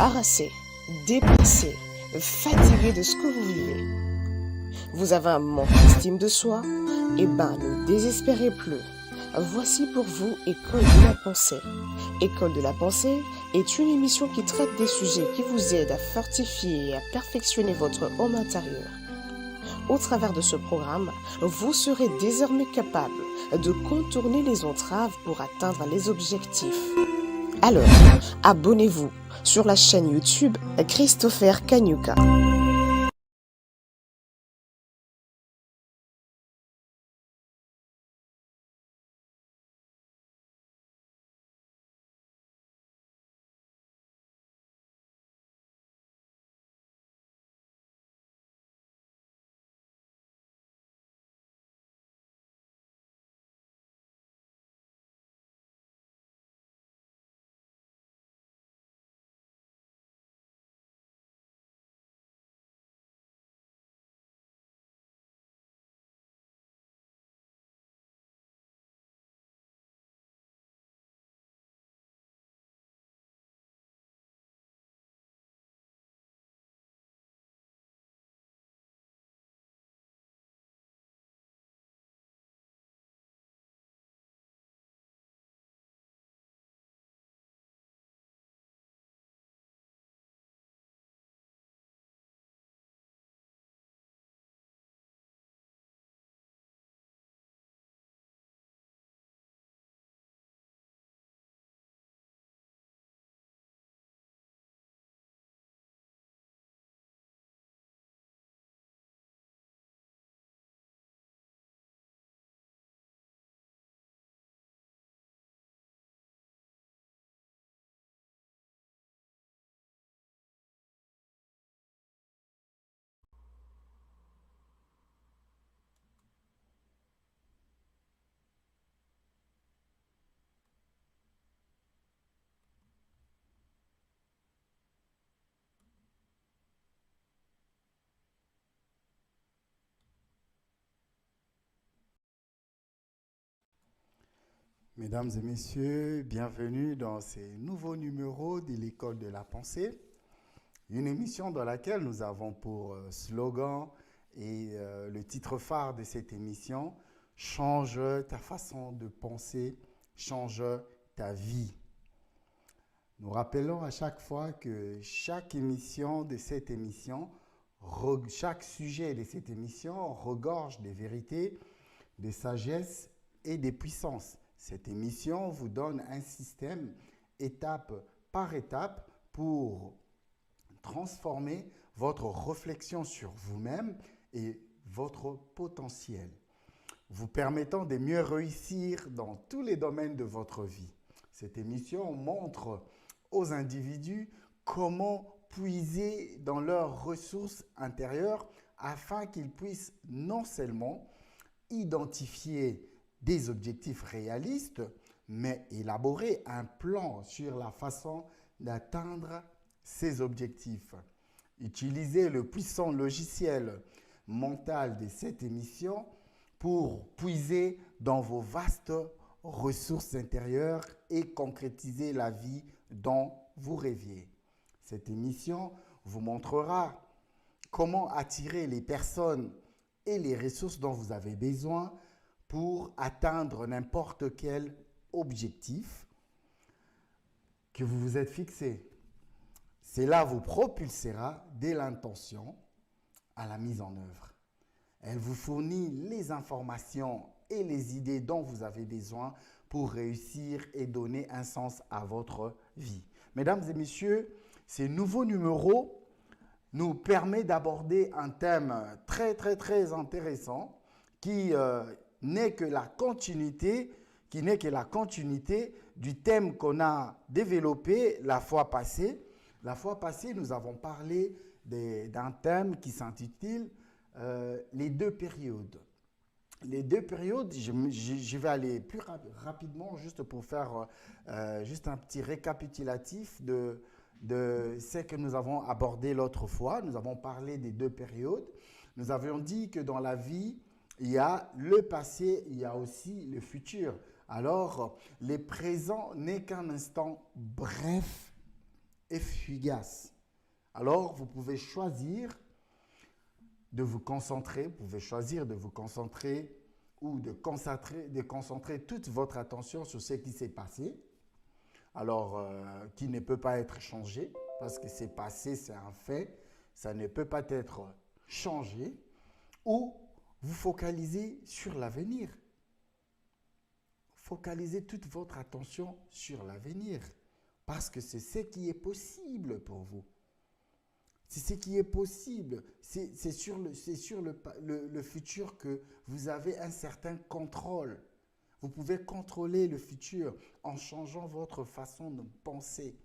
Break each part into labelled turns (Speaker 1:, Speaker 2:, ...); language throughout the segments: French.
Speaker 1: harassé, dépassé, fatigué de ce que vous vivez. Vous avez un manque d'estime de soi? Eh ben, ne désespérez plus. Voici pour vous École de la pensée. École de la pensée est une émission qui traite des sujets qui vous aident à fortifier et à perfectionner votre homme intérieur. Au travers de ce programme, vous serez désormais capable de contourner les entraves pour atteindre les objectifs. Alors, abonnez-vous sur la chaîne YouTube Christopher Kanyuka.
Speaker 2: Mesdames et messieurs, bienvenue dans ces nouveaux numéros de l'École de la pensée, une émission dans laquelle nous avons pour slogan et le titre phare de cette émission, change ta façon de penser, change ta vie. Nous rappelons à chaque fois que chaque émission de cette émission, chaque sujet de cette émission regorge des vérités, des sagesses et des puissances. Cette émission vous donne un système étape par étape pour transformer votre réflexion sur vous-même et votre potentiel, vous permettant de mieux réussir dans tous les domaines de votre vie. Cette émission montre aux individus comment puiser dans leurs ressources intérieures afin qu'ils puissent non seulement identifier des objectifs réalistes, mais élaborer un plan sur la façon d'atteindre ces objectifs. Utilisez le puissant logiciel mental de cette émission pour puiser dans vos vastes ressources intérieures et concrétiser la vie dont vous rêviez. Cette émission vous montrera comment attirer les personnes et les ressources dont vous avez besoin pour atteindre n'importe quel objectif que vous vous êtes fixé. Cela vous propulsera dès l'intention à la mise en œuvre. Elle vous fournit les informations et les idées dont vous avez besoin pour réussir et donner un sens à votre vie. Mesdames et messieurs, ces nouveaux numéros nous permet d'aborder un thème très intéressant qui n'est que la continuité du thème qu'on a développé la fois passée. La fois passée, nous avons parlé d'un thème qui s'intitule les deux périodes. Les deux périodes, je vais aller plus rapidement juste pour faire juste un petit récapitulatif de ce que nous avons abordé l'autre fois. Nous avons parlé des deux périodes. Nous avions dit que dans la vie, il y a le passé, il y a aussi le futur. Alors, le présent n'est qu'un instant bref est fugace. Alors, vous pouvez choisir de vous concentrer, vous pouvez choisir de vous concentrer ou de concentrer toute votre attention sur ce qui s'est passé, alors qui ne peut pas être changé, parce que c'est passé, c'est un fait, ça ne peut pas être changé, ou vous focalisez sur l'avenir. Focalisez toute votre attention sur l'avenir, parce que c'est ce qui est possible pour vous. C'est ce qui est possible. C'est sur le futur que vous avez un certain contrôle. Vous pouvez contrôler le futur en changeant votre façon de penser.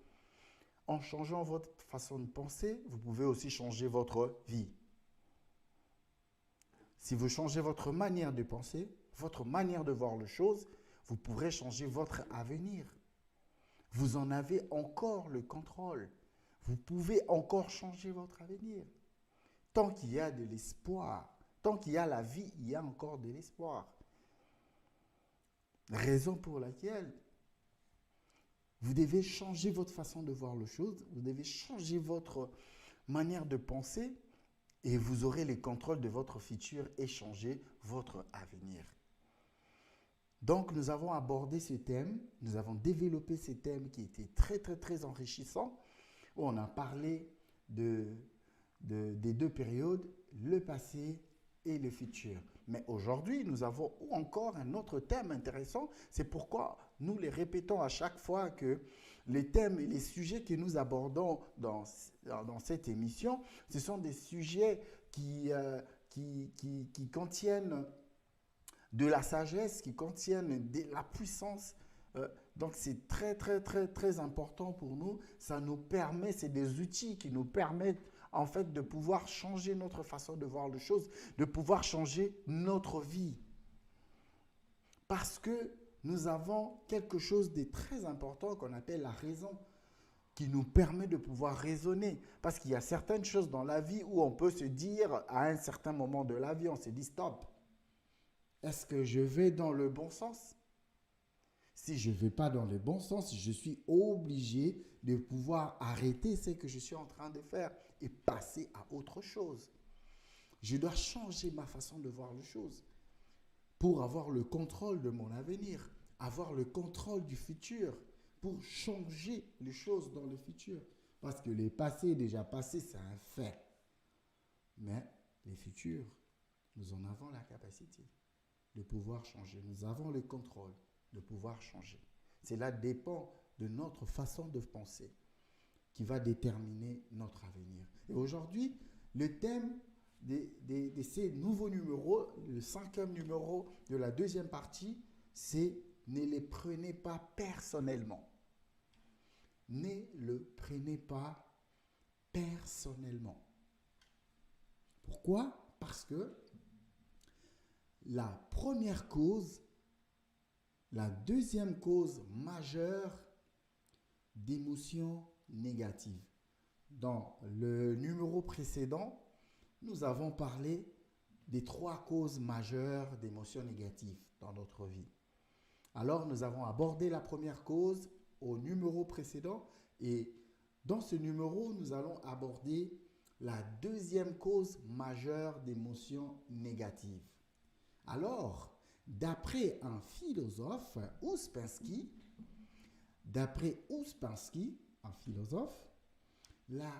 Speaker 2: En changeant votre façon de penser, vous pouvez aussi changer votre vie. Si vous changez votre manière de penser, votre manière de voir les choses, vous pourrez changer votre avenir. Vous en avez encore le contrôle. Vous pouvez encore changer votre avenir. Tant qu'il y a de l'espoir, tant qu'il y a la vie, il y a encore de l'espoir. Raison pour laquelle vous devez changer votre façon de voir les choses, vous devez changer votre manière de penser et vous aurez le contrôle de votre futur et changer votre avenir. Donc, nous avons abordé ce thème, nous avons développé ce thème qui était très, très, très enrichissant. Où on a parlé des deux périodes, le passé et le futur. Mais aujourd'hui, nous avons encore un autre thème intéressant. C'est pourquoi nous les répétons à chaque fois que les thèmes et les sujets que nous abordons dans cette émission, ce sont des sujets qui contiennent de la sagesse, qui contiennent de la puissance. Donc c'est très, très, très, très important pour nous. Ça nous permet, c'est des outils qui nous permettent en fait de pouvoir changer notre façon de voir les choses, de pouvoir changer notre vie. Parce que nous avons quelque chose de très important qu'on appelle la raison, qui nous permet de pouvoir raisonner. Parce qu'il y a certaines choses dans la vie où on peut se dire, à un certain moment de la vie, on se dit stop. Est-ce que je vais dans le bon sens ? Si je ne vais pas dans le bon sens, je suis obligé de pouvoir arrêter ce que je suis en train de faire et passer à autre chose. Je dois changer ma façon de voir les choses pour avoir le contrôle de mon avenir, avoir le contrôle du futur, pour changer les choses dans le futur. Parce que les passés déjà passés, c'est un fait. Mais les futurs, nous en avons la capacité de pouvoir changer. Nous avons le contrôle de pouvoir changer. Cela dépend de notre façon de penser qui va déterminer notre avenir. Et aujourd'hui, le thème de ces nouveaux numéros, le 5e numéro de la 2e partie, c'est « Ne les prenez pas personnellement ». Ne le prenez pas personnellement. Pourquoi ? Parce que la première cause, la deuxième cause majeure d'émotions négatives. Dans le numéro précédent, nous avons parlé des 3 causes majeures d'émotions négatives dans notre vie. Alors, nous avons abordé la première cause au numéro précédent et dans ce numéro, nous allons aborder la deuxième cause majeure d'émotions négatives. Alors, d'après un philosophe, Ouspensky, un philosophe, la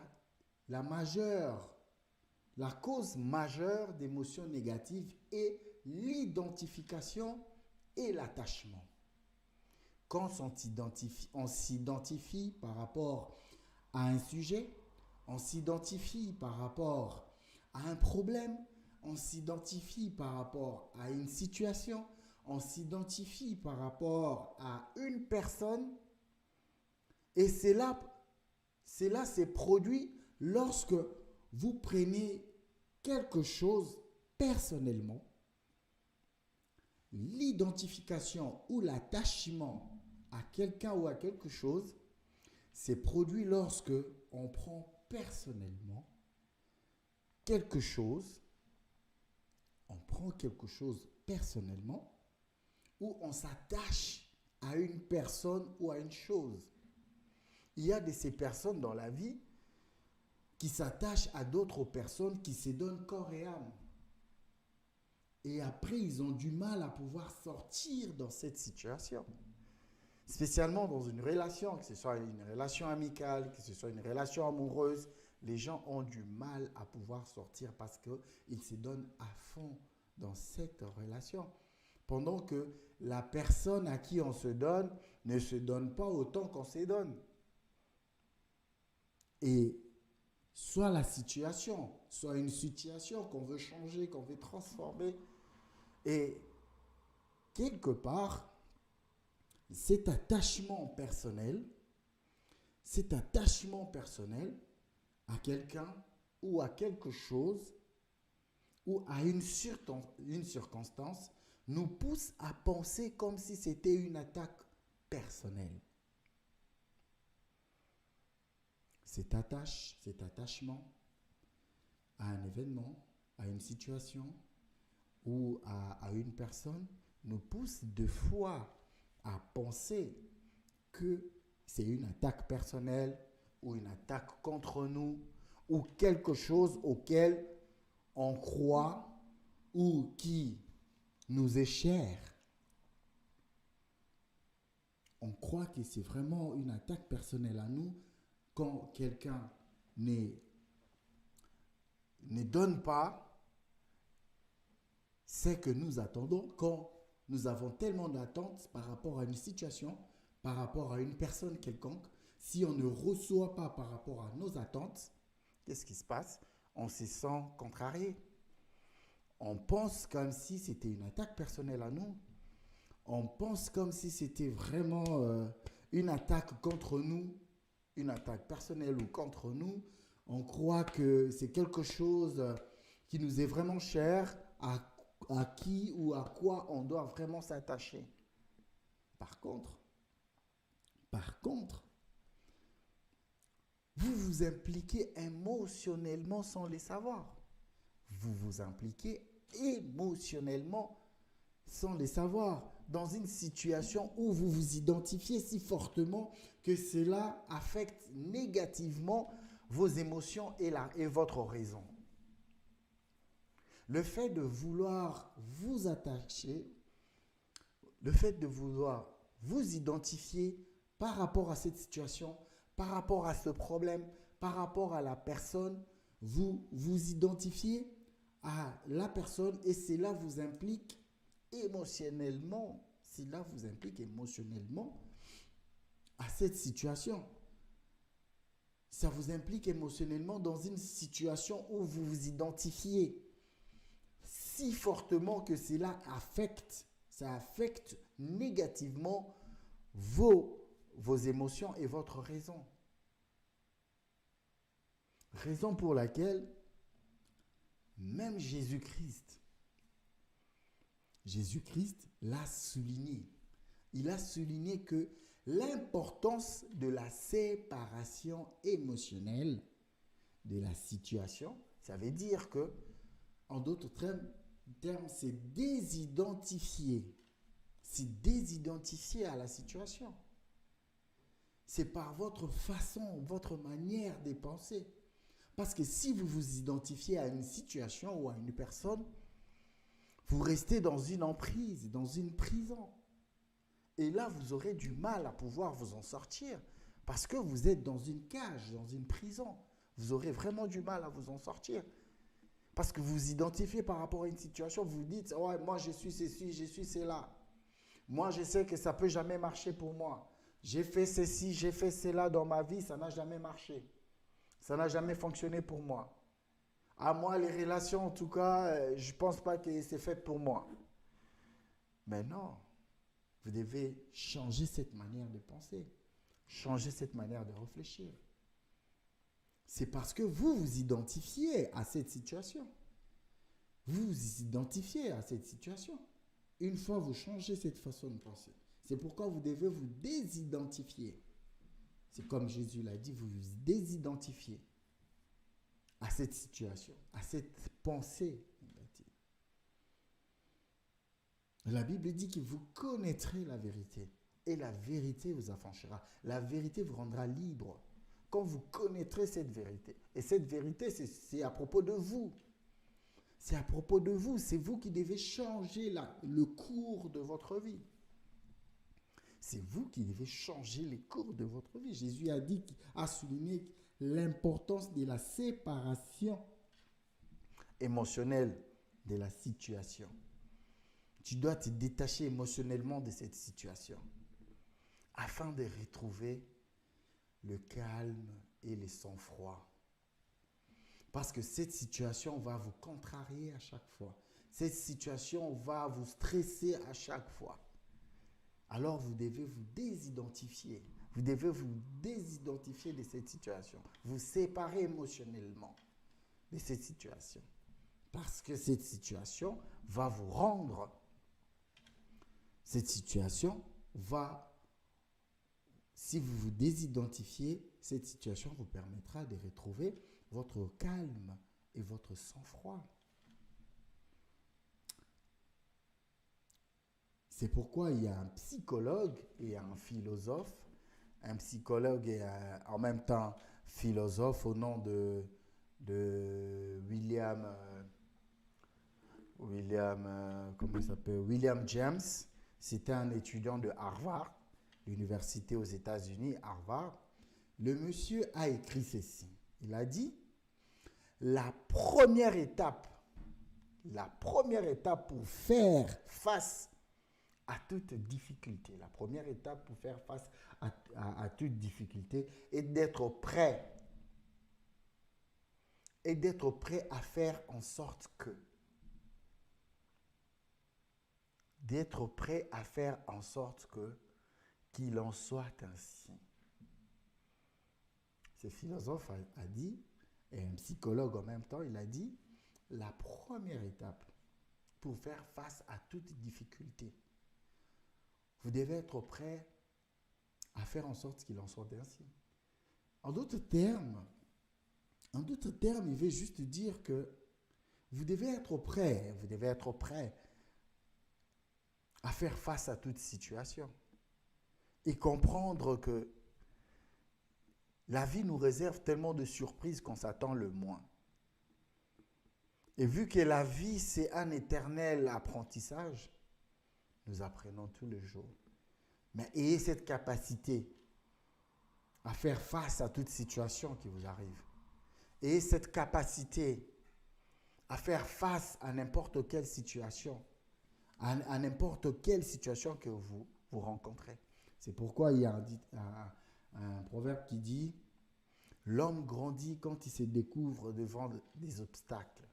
Speaker 2: cause majeure d'émotions négatives est l'identification et l'attachement. Quand on s'identifie par rapport à un sujet, on s'identifie par rapport à un problème, on s'identifie par rapport à une situation, on s'identifie par rapport à une personne. Et cela s'est produit lorsque vous prenez quelque chose personnellement. L'identification ou l'attachement à quelqu'un ou à quelque chose s'est produit lorsque on prend personnellement quelque chose, personnellement, ou on s'attache à une personne ou à une chose. Il y a de ces personnes dans la vie qui s'attachent à d'autres personnes, qui se donnent corps et âme. Et après, ils ont du mal à pouvoir sortir dans cette situation. Spécialement dans une relation, que ce soit une relation amicale, que ce soit une relation amoureuse, les gens ont du mal à pouvoir sortir parce qu'ils se donnent à fond dans cette relation. Pendant que la personne à qui on se donne ne se donne pas autant qu'on se donne. Et soit la situation, soit une situation qu'on veut changer, qu'on veut transformer. Et quelque part, cet attachement personnel à quelqu'un ou à quelque chose ou à une circonstance nous pousse à penser comme si c'était une attaque personnelle. Cet attachement à un événement, à une situation ou à une personne nous pousse deux fois à penser que c'est une attaque personnelle ou une attaque contre nous ou quelque chose auquel on croit ou qui nous est cher. On croit que c'est vraiment une attaque personnelle à nous quand quelqu'un ne donne pas ce que nous attendons, quand nous avons tellement d'attentes par rapport à une situation, par rapport à une personne quelconque. Si on ne reçoit pas par rapport à nos attentes, qu'est-ce qui se passe? On se sent contrarié. On pense comme si c'était une attaque personnelle à nous. On pense comme si c'était vraiment une attaque contre nous, une attaque personnelle ou contre nous. On croit que c'est quelque chose qui nous est vraiment cher, à qui ou à quoi on doit vraiment s'attacher. Par contre, vous vous impliquez émotionnellement sans le savoir. Vous vous impliquez émotionnellement sans le savoir dans une situation où vous vous identifiez si fortement que cela affecte négativement vos émotions et votre raison. Le fait de vouloir vous attacher, le fait de vouloir vous identifier par rapport à cette situation, par rapport à ce problème, par rapport à la personne, vous vous identifiez à la personne et cela vous implique émotionnellement, à cette situation. Ça vous implique émotionnellement dans une situation où vous vous identifiez si fortement que cela affecte négativement vos émotions et votre raison. Raison pour laquelle même Jésus-Christ l'a souligné. Il a souligné que l'importance de la séparation émotionnelle de la situation, ça veut dire que, en d'autres termes, c'est désidentifier. C'est désidentifier à la situation. C'est par votre façon, votre manière de penser. Parce que si vous vous identifiez à une situation ou à une personne, vous restez dans une emprise, dans une prison. Et là, vous aurez du mal à pouvoir vous en sortir. Parce que vous êtes dans une cage, dans une prison. Vous aurez vraiment du mal à vous en sortir. Parce que vous vous identifiez par rapport à une situation, vous vous dites, ouais, moi je suis ceci, je suis cela. Moi je sais que ça ne peut jamais marcher pour moi. J'ai fait ceci, j'ai fait cela dans ma vie, ça n'a jamais marché. Ça n'a jamais fonctionné pour moi. À moi, les relations, en tout cas, je ne pense pas que c'est fait pour moi. Mais non, vous devez changer cette manière de penser, changer cette manière de réfléchir. C'est parce que vous vous identifiez à cette situation. Vous vous identifiez à cette situation. Une fois vous changez cette façon de penser, c'est pourquoi vous devez vous désidentifier. C'est comme Jésus l'a dit, vous vous désidentifiez à cette situation, à cette pensée négative. La Bible dit que vous connaîtrez la vérité et la vérité vous affranchira. La vérité vous rendra libre quand vous connaîtrez cette vérité. Et cette vérité, c'est à propos de vous. C'est à propos de vous. C'est vous qui devez changer le cours de votre vie. C'est vous qui devez changer les cours de votre vie. Jésus a souligné l'importance de la séparation émotionnelle de la situation. Tu dois te détacher émotionnellement de cette situation afin de retrouver le calme et le sang-froid. Parce que cette situation va vous contrarier à chaque fois. Cette situation va vous stresser à chaque fois. Alors vous devez vous désidentifier. Vous devez vous désidentifier de cette situation. Vous séparer émotionnellement de cette situation. Parce que cette situation va vous rendre. Cette situation va, si vous vous désidentifiez, cette situation vous permettra de retrouver votre calme et votre sang-froid. C'est pourquoi il y a un psychologue et un philosophe, un psychologue et en même temps philosophe au nom de William James. C'était un étudiant de Harvard, l'université aux États-Unis, Harvard. Le monsieur a écrit ceci. Il a dit, la première étape pour faire face à toute difficulté, est d'être prêt. À faire en sorte que. Qu'il en soit ainsi. Ce philosophe a dit, et un psychologue en même temps, il a dit, la première étape pour faire face à toute difficulté, vous devez être prêt à faire en sorte qu'il en soit ainsi. En d'autres termes, il veut juste dire que vous devez être prêt à faire face à toute situation et comprendre que la vie nous réserve tellement de surprises qu'on s'attend le moins. Et vu que la vie, c'est un éternel apprentissage, nous apprenons tous les jours. Mais ayez cette capacité à faire face à toute situation qui vous arrive. Ayez cette capacité à faire face à n'importe quelle situation, à n'importe quelle situation que vous rencontrez. C'est pourquoi il y a un proverbe qui dit « L'homme grandit quand il se découvre devant des obstacles ».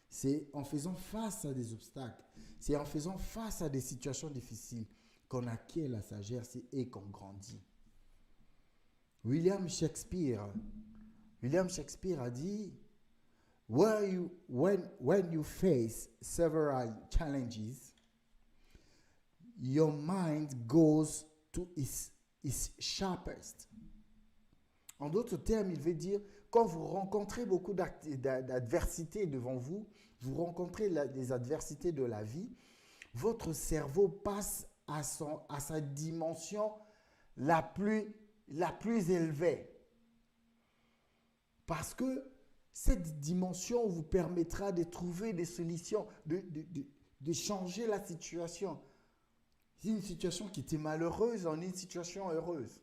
Speaker 2: C'est en faisant face à des obstacles, c'est en faisant face à des situations difficiles qu'on acquiert la sagesse et qu'on grandit. William Shakespeare a dit « When you face several challenges, your mind goes to its sharpest. » En d'autres termes, il veut dire, quand vous rencontrez beaucoup d'adversités devant vous, vous rencontrez des adversités de la vie, votre cerveau passe à sa dimension la plus élevée. Parce que cette dimension vous permettra de trouver des solutions, de changer la situation. C'est une situation qui était malheureuse en une situation heureuse.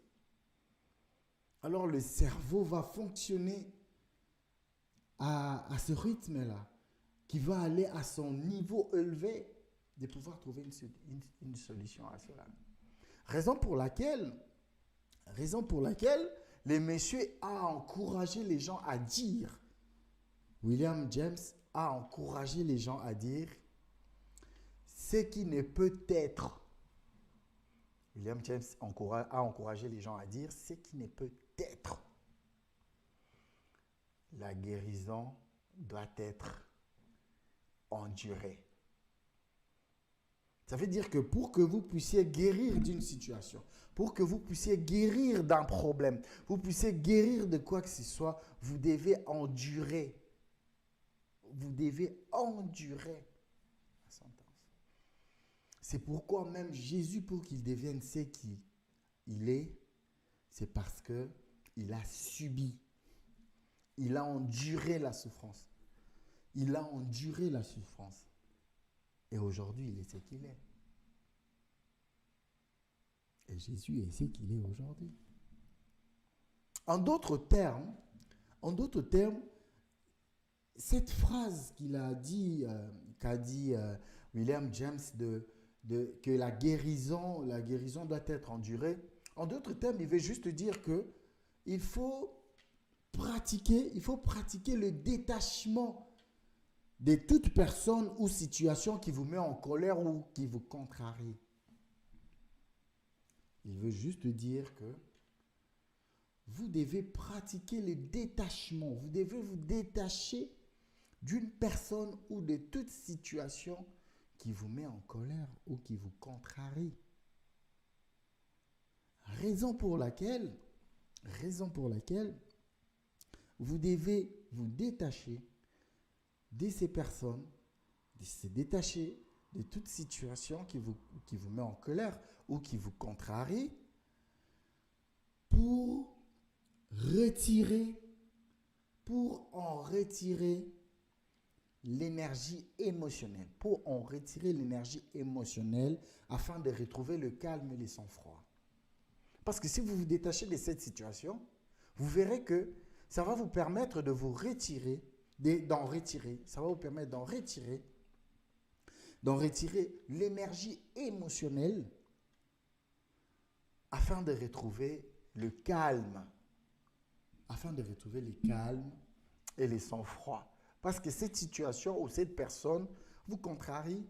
Speaker 2: Alors le cerveau va fonctionner à ce rythme-là, qui va aller à son niveau élevé de pouvoir trouver une solution à cela. Raison pour laquelle les messieurs a encouragé les gens à dire, William James a encouragé les gens à dire, ce qui ne peut être. William James a encouragé les gens à dire, ce qui ne peut être. La guérison doit être endurée. Ça veut dire que pour que vous puissiez guérir d'une situation, pour que vous puissiez guérir d'un problème, vous puissiez guérir de quoi que ce soit, vous devez endurer. Vous devez endurer la sentence. C'est pourquoi même Jésus, pour qu'il devienne ce qu'il est, c'est parce qu'il a subi, il a enduré la souffrance. Il a enduré la souffrance. Et aujourd'hui, il est ce qu'il est. Et Jésus est ce qu'il est aujourd'hui. En d'autres termes, cette phrase qu'a dit William James que la guérison doit être endurée, en d'autres termes, il veut juste dire que il faut pratiquer le détachement de toute personne ou situation qui vous met en colère ou qui vous contrarie. Il veut juste dire que vous devez pratiquer le détachement. Vous devez vous détacher d'une personne ou de toute situation qui vous met en colère ou qui vous contrarie. Raison pour laquelle vous devez vous détacher de ces personnes, de se détacher de toute situation qui vous met en colère ou qui vous contrarie pour en retirer l'énergie émotionnelle, afin de retrouver le calme et le sang-froid. Parce que si vous vous détachez de cette situation, vous verrez que ça va vous permettre de vous retirer, ça va vous permettre d'en retirer l'énergie émotionnelle afin de retrouver le calme, et le sang-froid. Parce que cette situation ou cette personne vous contrarie,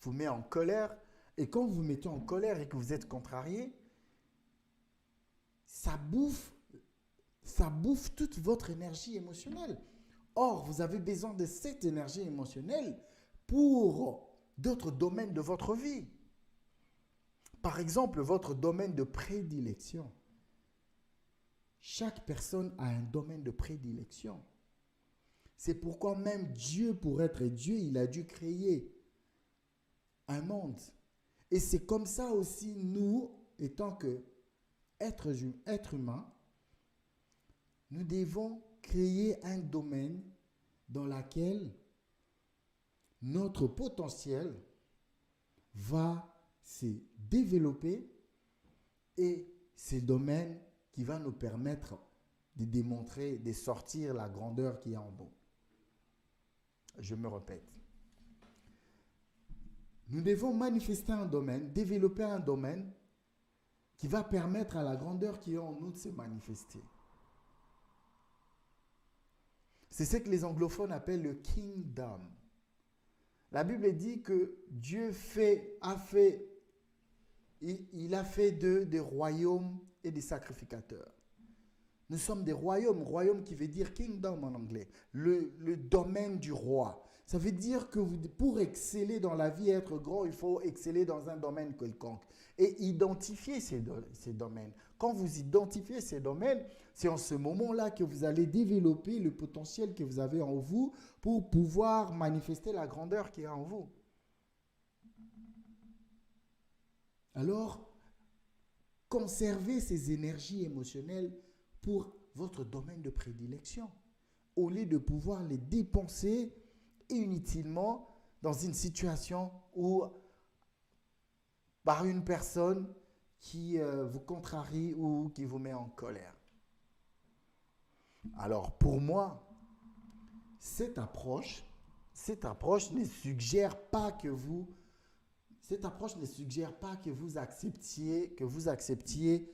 Speaker 2: vous met en colère, et quand vous vous mettez en colère et que vous êtes contrarié, ça bouffe toute votre énergie émotionnelle. Or, vous avez besoin de cette énergie émotionnelle pour d'autres domaines de votre vie. Par exemple, votre domaine de prédilection. Chaque personne a un domaine de prédilection. C'est pourquoi même Dieu, pour être Dieu, il a dû créer un monde. Et c'est comme ça aussi, nous, étant que êtres humains, nous devons créer un domaine dans lequel notre potentiel va se développer, et c'est le domaine qui va nous permettre de démontrer, de sortir la grandeur qui est en nous. Je me répète. Nous devons manifester un domaine, développer un domaine qui va permettre à la grandeur qui est en nous de se manifester. C'est ce que les anglophones appellent le kingdom. La Bible dit que Dieu a fait d'eux des royaumes et des sacrificateurs. Nous sommes des royaumes, royaume qui veut dire kingdom en anglais, le domaine du roi. Ça veut dire que pour exceller dans la vie et être grand, il faut exceller dans un domaine quelconque. Et identifier ces domaines. Quand vous identifiez ces domaines, c'est en ce moment-là que vous allez développer le potentiel que vous avez en vous pour pouvoir manifester la grandeur qui est en vous. Alors, conservez ces énergies émotionnelles pour votre domaine de prédilection, au lieu de pouvoir les dépenser inutilement dans une situation où par une personne qui vous contrarie ou qui vous met en colère. Alors pour moi, cette approche ne suggère pas que vous acceptiez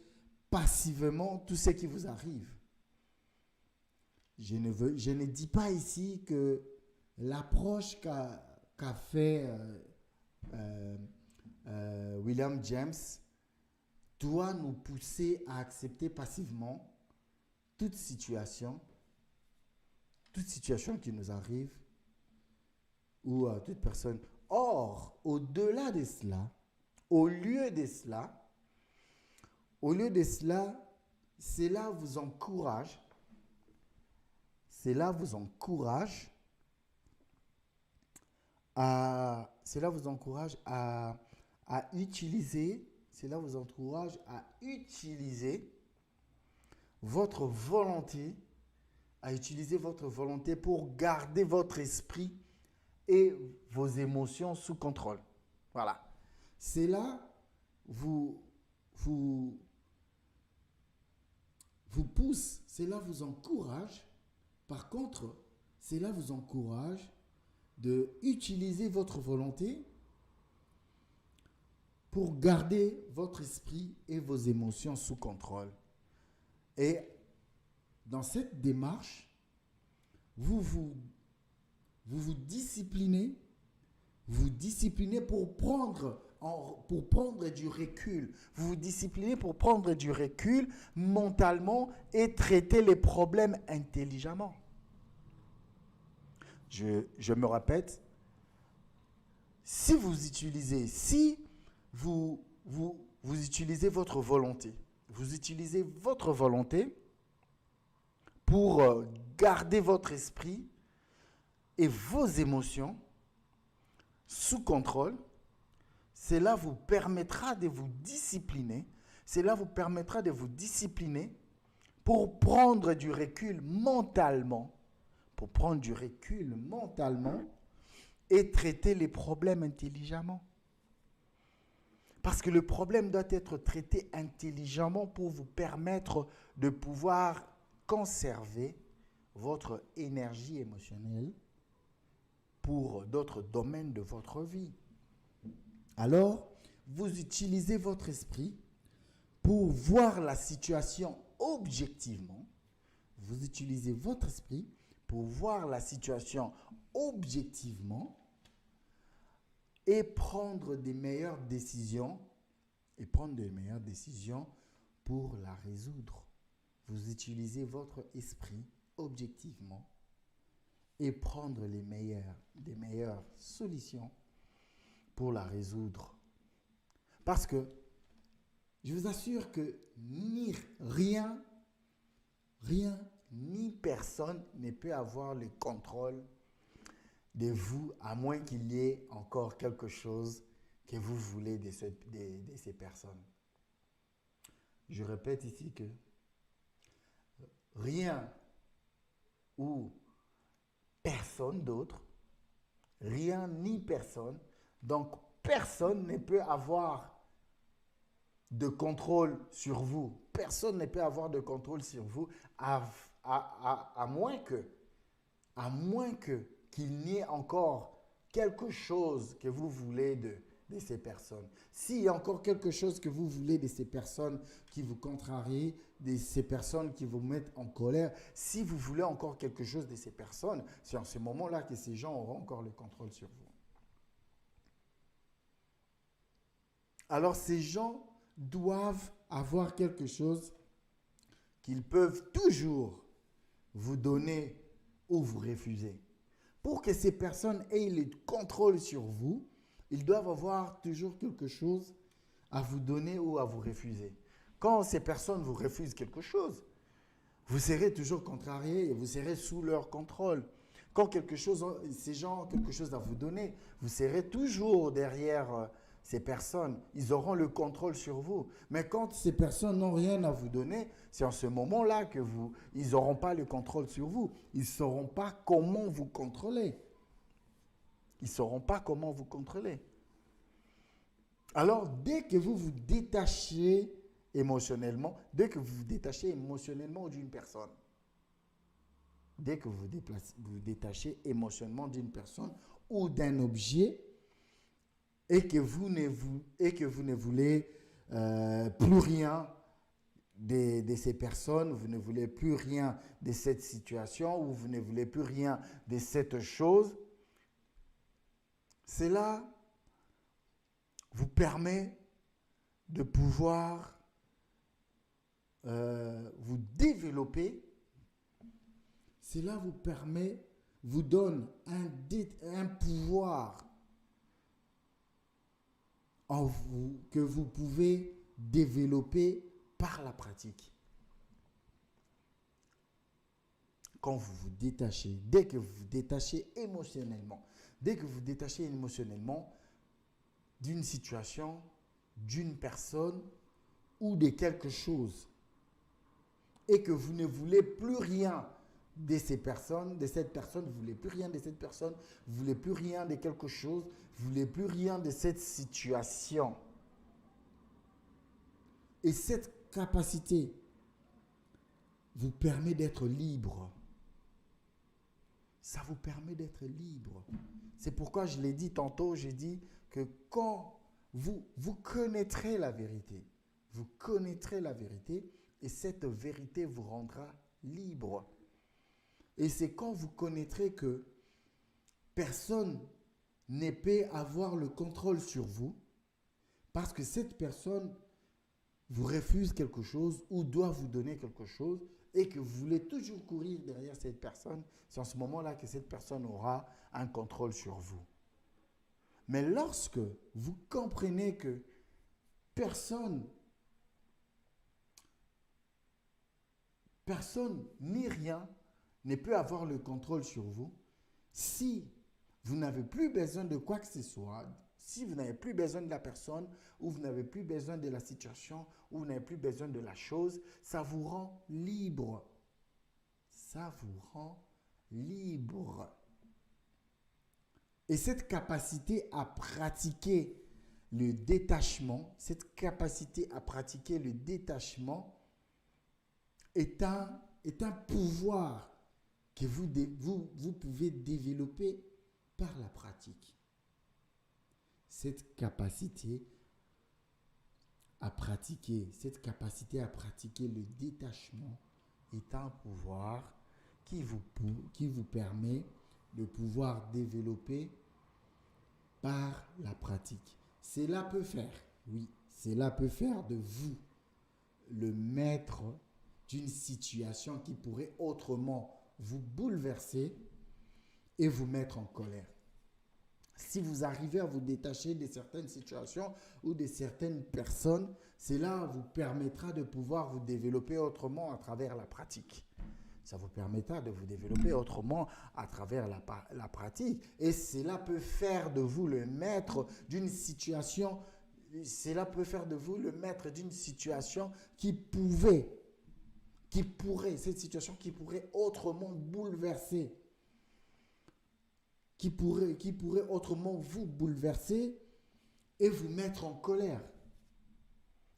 Speaker 2: passivement tout ce qui vous arrive. Je ne dis pas ici que l'approche qu'a fait William James doit nous pousser à accepter passivement toute situation qui nous arrive ou à toute personne. Or, au-delà de cela, au lieu de cela, cela vous encourage cela vous encourage à utiliser, cela vous encourage à utiliser votre volonté, pour garder votre esprit et vos émotions sous contrôle. Voilà. Cela vous pousse, cela vous encourage. Par contre, cela vous encourage de utiliser votre volonté pour garder votre esprit et vos émotions sous contrôle. Et dans cette démarche, vous disciplinez pour prendre du recul. Vous vous disciplinez pour prendre du recul mentalement et traiter les problèmes intelligemment. Je me répète, si vous utilisez votre volonté, pour garder votre esprit et vos émotions sous contrôle, cela vous permettra de vous discipliner. Pour prendre du recul mentalement, et traiter les problèmes intelligemment. Parce que le problème doit être traité intelligemment pour vous permettre de pouvoir conserver votre énergie émotionnelle pour d'autres domaines de votre vie. Alors, vous utilisez votre esprit pour voir la situation objectivement. Et prendre des meilleures décisions pour la résoudre. Vous utilisez votre esprit objectivement et prendre des meilleures solutions pour la résoudre. Parce que je vous assure que ni personne ne peut avoir le contrôle de vous, à moins qu'il y ait encore quelque chose que vous voulez de ces personnes. Je répète ici que rien ou personne d'autre, rien ni personne, donc personne ne peut avoir de contrôle sur vous. Personne ne peut avoir de contrôle sur vous à moins qu'il n'y ait encore quelque chose que vous voulez de ces personnes. S'il y a encore quelque chose que vous voulez de ces personnes qui vous contrarient, de ces personnes qui vous mettent en colère, si vous voulez encore quelque chose de ces personnes, c'est en ce moment-là que ces gens auront encore le contrôle sur vous. Alors ces gens doivent avoir quelque chose qu'ils peuvent toujours vous donner ou vous refuser. Pour que ces personnes aient le contrôle sur vous, ils doivent avoir toujours quelque chose à vous donner ou à vous refuser. Quand ces personnes vous refusent quelque chose, vous serez toujours contrarié et vous serez sous leur contrôle. Quand ces gens ont quelque chose à vous donner, vous serez toujours derrière ces personnes. Ils auront le contrôle sur vous. Mais quand ces personnes n'ont rien à vous donner, c'est en ce moment-là ils n'auront pas le contrôle sur vous. Ils ne sauront pas comment vous contrôler. Alors, dès que vous vous détachez émotionnellement d'une personne, ou d'un objet, et que vous ne voulez plus rien de ces personnes, vous ne voulez plus rien de cette situation, ou vous ne voulez plus rien de cette chose, cela vous permet de pouvoir vous développer. Cela vous donne un pouvoir en vous que vous pouvez développer par la pratique. quand vous vous détachez, dès que vous vous détachez émotionnellement, d'une situation, d'une personne ou de quelque chose, et que vous ne voulez plus rien de cette personne, vous ne voulez plus rien de cette personne, vous ne voulez plus rien de quelque chose, vous ne voulez plus rien de cette situation. Et cette capacité vous permet d'être libre. Ça vous permet d'être libre. C'est pourquoi je l'ai dit tantôt, j'ai dit que quand vous connaîtrez la vérité, et cette vérité vous rendra libre. Et c'est quand vous connaîtrez que personne ne peut avoir le contrôle sur vous, parce que cette personne vous refuse quelque chose ou doit vous donner quelque chose, et que vous voulez toujours courir derrière cette personne, c'est en ce moment-là que cette personne aura un contrôle sur vous. Mais lorsque vous comprenez que personne ni rien ne peut avoir le contrôle sur vous, si vous n'avez plus besoin de quoi que ce soit, si vous n'avez plus besoin de la personne, ou vous n'avez plus besoin de la situation, ou vous n'avez plus besoin de la chose, ça vous rend libre. Ça vous rend libre. Et cette capacité à pratiquer le détachement, est un pouvoir que vous pouvez développer par la pratique. Cette capacité à pratiquer le détachement est un pouvoir qui vous permet de pouvoir développer par la pratique. Cela peut faire de vous le maître d'une situation qui pourrait autrement vous bouleverser et vous mettre en colère. Si vous arrivez à vous détacher de certaines situations ou de certaines personnes, cela vous permettra de pouvoir vous développer autrement à travers la pratique. Ça vous permettra de vous développer autrement à travers la pratique. Et cela peut faire de vous le maître d'une situation. Cette situation qui pourrait autrement bouleverser, qui pourrait autrement vous bouleverser et vous mettre en colère.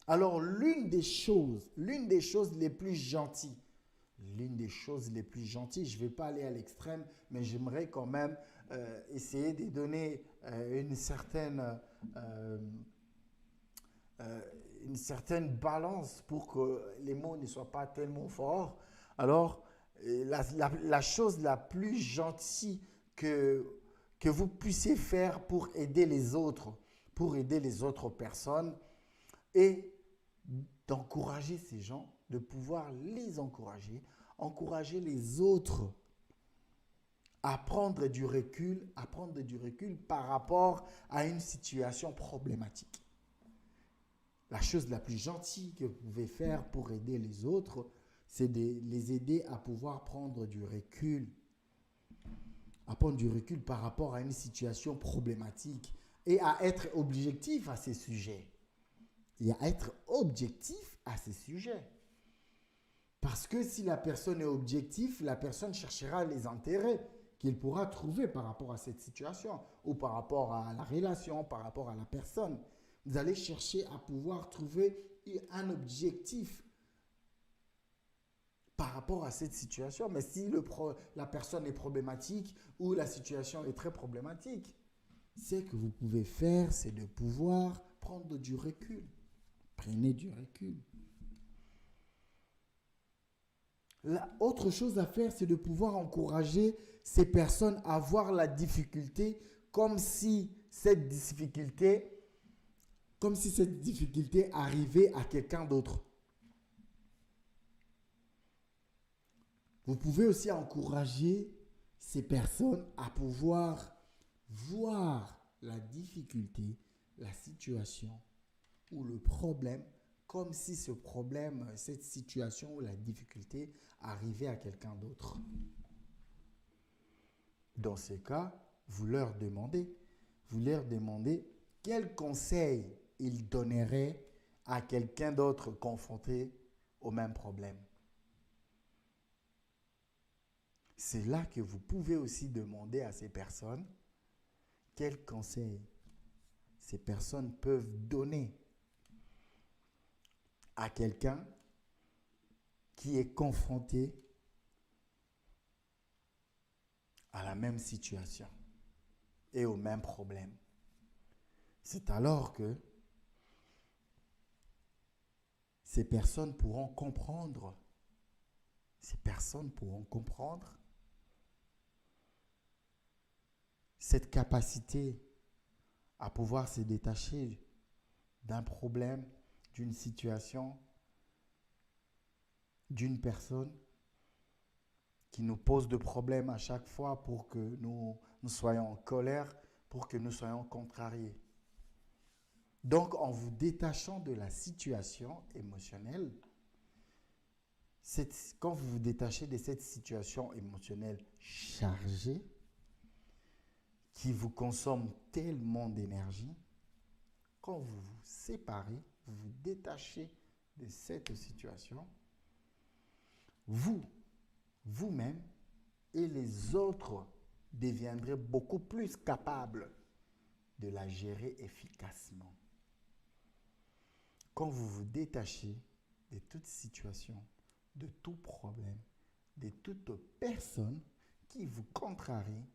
Speaker 2: Alors, l'une des choses les plus gentilles, je ne vais pas aller à l'extrême, mais j'aimerais quand même essayer de donner une certaine balance pour que les mots ne soient pas tellement forts. Alors, la chose la plus gentille que vous puissiez faire pour aider les autres personnes, est d'encourager ces gens, de pouvoir les encourager les autres à prendre du recul par rapport à une situation problématique. La chose la plus gentille que vous pouvez faire pour aider les autres, c'est de les aider à pouvoir prendre du recul par rapport à une situation problématique et à être objectif à ces sujets. Parce que si la personne est objective, la personne cherchera les intérêts qu'il pourra trouver par rapport à cette situation ou par rapport à la relation, par rapport à la personne. Vous allez chercher à pouvoir trouver un objectif par rapport à cette situation. Mais si la personne est problématique ou la situation est très problématique, ce que vous pouvez faire, c'est de pouvoir prendre du recul. Prenez du recul. Autre chose à faire, c'est de pouvoir encourager ces personnes à voir la difficulté comme si cette difficulté arrivait à quelqu'un d'autre. Vous pouvez aussi encourager ces personnes à pouvoir voir la difficulté, la situation ou le problème comme si ce problème, cette situation ou la difficulté arrivait à quelqu'un d'autre. Dans ces cas, vous leur demandez quel conseil ils donneraient à quelqu'un d'autre confronté au même problème. C'est là que vous pouvez aussi demander à ces personnes quels conseils ces personnes peuvent donner à quelqu'un qui est confronté à la même situation et au même problème. C'est alors que ces personnes pourront comprendre cette capacité à pouvoir se détacher d'un problème, d'une situation, d'une personne qui nous pose de problèmes à chaque fois pour que nous soyons en colère, pour que nous soyons contrariés. Donc, en vous détachant de la situation émotionnelle, quand vous vous détachez de cette situation émotionnelle chargée, qui vous consomme tellement d'énergie, quand vous vous séparez, vous vous détachez de cette situation, vous-même et les autres deviendrez beaucoup plus capables de la gérer efficacement. Quand vous vous détachez de toute situation, de tout problème, de toute personne qui vous contrarie,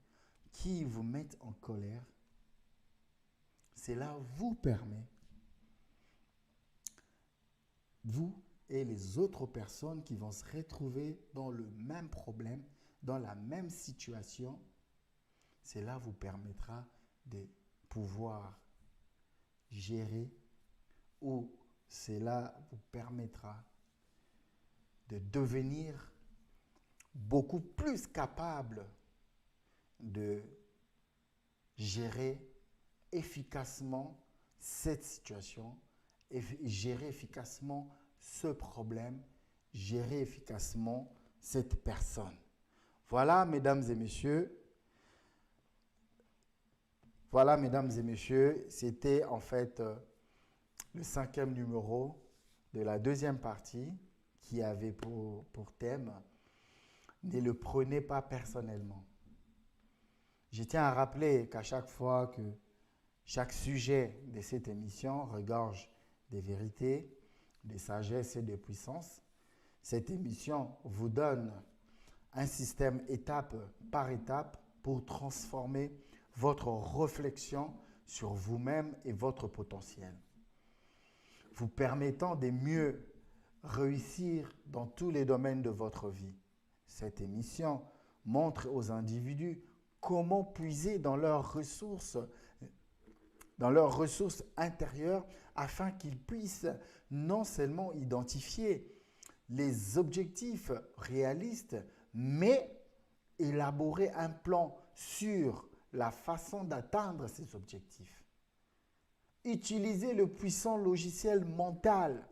Speaker 2: qui vous mettent en colère, cela vous permet, vous et les autres personnes qui vont se retrouver dans le même problème, dans la même situation, cela vous permettra de pouvoir gérer, ou cela vous permettra de devenir beaucoup plus capable de gérer efficacement cette situation, gérer efficacement ce problème, gérer efficacement cette personne. Voilà, mesdames et messieurs, c'était en fait le 5e numéro de la 2e partie qui avait pour thème « Ne le prenez pas personnellement ». Je tiens à rappeler qu'à chaque fois que chaque sujet de cette émission regorge des vérités, de sagesse et de puissance, cette émission vous donne un système étape par étape pour transformer votre réflexion sur vous-même et votre potentiel, vous permettant de mieux réussir dans tous les domaines de votre vie. Cette émission montre aux individus comment puiser dans leurs ressources intérieures afin qu'ils puissent non seulement identifier les objectifs réalistes, mais élaborer un plan sur la façon d'atteindre ces objectifs. Utilisez le puissant logiciel mental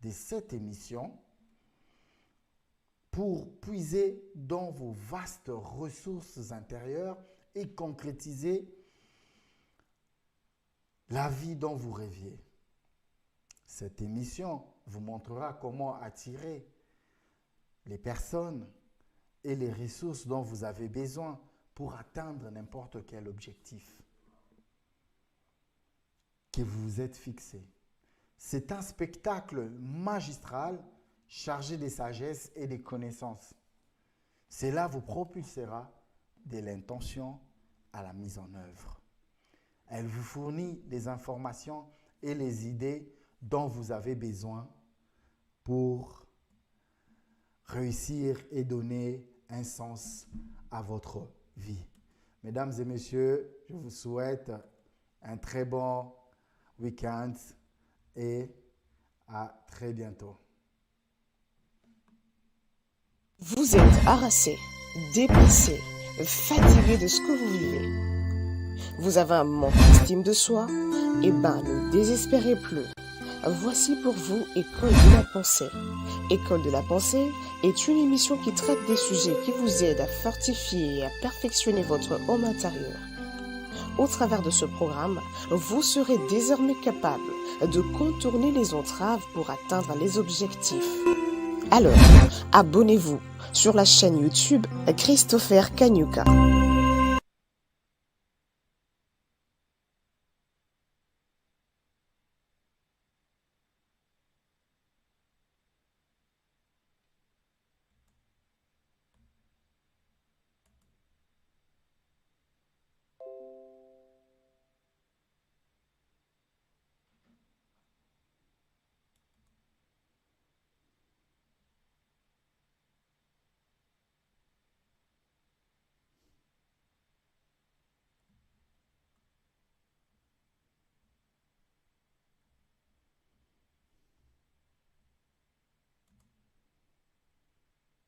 Speaker 2: de cette émission pour puiser dans vos vastes ressources intérieures et concrétiser la vie dont vous rêviez. Cette émission vous montrera comment attirer les personnes et les ressources dont vous avez besoin pour atteindre n'importe quel objectif que vous vous êtes fixé. C'est un spectacle magistral chargé de sagesse et de connaissances. Cela vous propulsera de l'intention à la mise en œuvre. Elle vous fournit les informations et les idées dont vous avez besoin pour réussir et donner un sens à votre vie. Mesdames et messieurs, je vous souhaite un très bon week-end et à très bientôt.
Speaker 1: Vous êtes harassé, dépassé, fatigué de ce que vous vivez. Vous avez un manque d'estime de soi? Eh bien, ne désespérez plus. Voici pour vous École de la pensée. École de la pensée est une émission qui traite des sujets qui vous aident à fortifier et à perfectionner votre homme intérieur. Au travers de ce programme, vous serez désormais capable de contourner les entraves pour atteindre les objectifs. Alors, abonnez-vous sur la chaîne YouTube Christopher Kanyuka.